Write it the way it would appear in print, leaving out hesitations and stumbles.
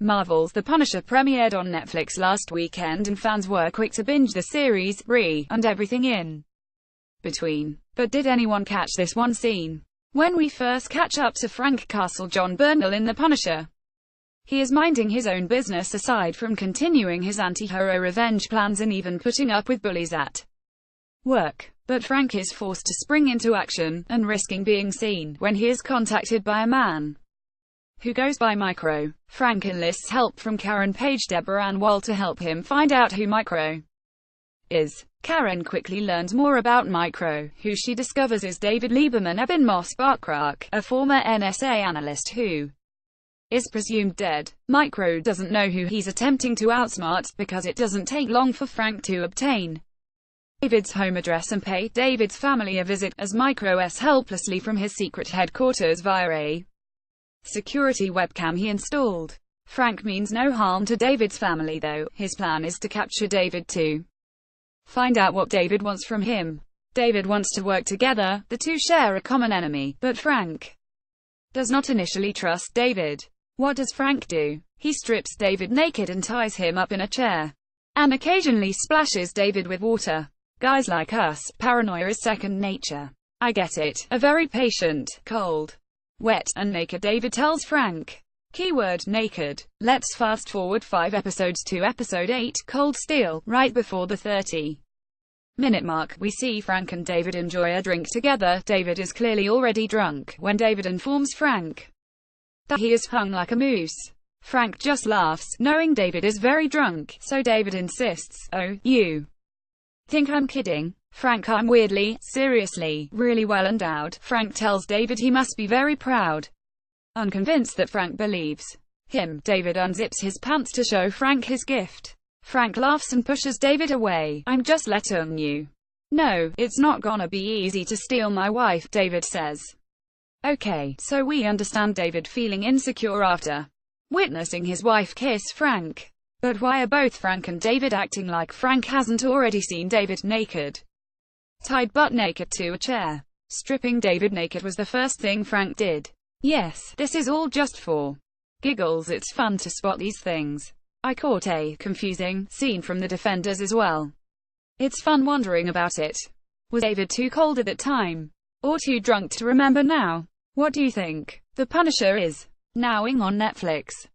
Marvel's The Punisher premiered on Netflix last weekend and fans were quick to binge the series, and everything in between. But did anyone catch this one scene? When we first catch up to Frank Castle John Bernthal in The Punisher, he is minding his own business aside from continuing his anti-hero revenge plans and even putting up with bullies at work. But Frank is forced to spring into action, and risking being seen, when he is contacted by a man who goes by Micro. Frank enlists help from Karen Page, Deborah Ann Woll to help him find out who Micro is. Karen quickly learns more about Micro, who she discovers is David Lieberman Ebon Moss-Bachrach, a former NSA analyst who is presumed dead. Micro doesn't know who he's attempting to outsmart, because it doesn't take long for Frank to obtain David's home address and pay David's family a visit, as Micro S helplessly from his secret headquarters via a security webcam he installed. Frank means no harm to David's family though. His plan is to capture David to find out what David wants from him. David wants to work together, the two share a common enemy, but Frank does not initially trust David. What does Frank do? He strips David naked and ties him up in a chair, and occasionally splashes David with water. Guys like us, paranoia is second nature. I get it. A very patient, cold, wet, and naked David tells Frank. Keyword naked. Let's fast forward 5 episodes to episode 8, Cold Steel. Right before the 30-minute mark, we see Frank and David enjoy a drink together. David is clearly already drunk when David informs Frank that he is hung like a moose. Frank just laughs, knowing David is very drunk, so David insists, "Oh, you think I'm kidding?" Frank, "I'm weirdly, seriously, really well endowed." Frank tells David he must be very proud. Unconvinced that Frank believes him, David unzips his pants to show Frank his gift. Frank laughs and pushes David away. "I'm just letting you know, it's not gonna be easy to steal my wife," David says. Okay, so we understand David feeling insecure after witnessing his wife kiss Frank. But why are both Frank and David acting like Frank hasn't already seen David naked, tied butt naked to a chair? Stripping David naked was the first thing Frank did. Yes, this is all just for giggles. It's fun to spot these things. I caught a confusing scene from The Defenders as well. It's fun wondering about it. Was David too cold at that time? Or too drunk to remember now? What do you think? The Punisher is now on Netflix.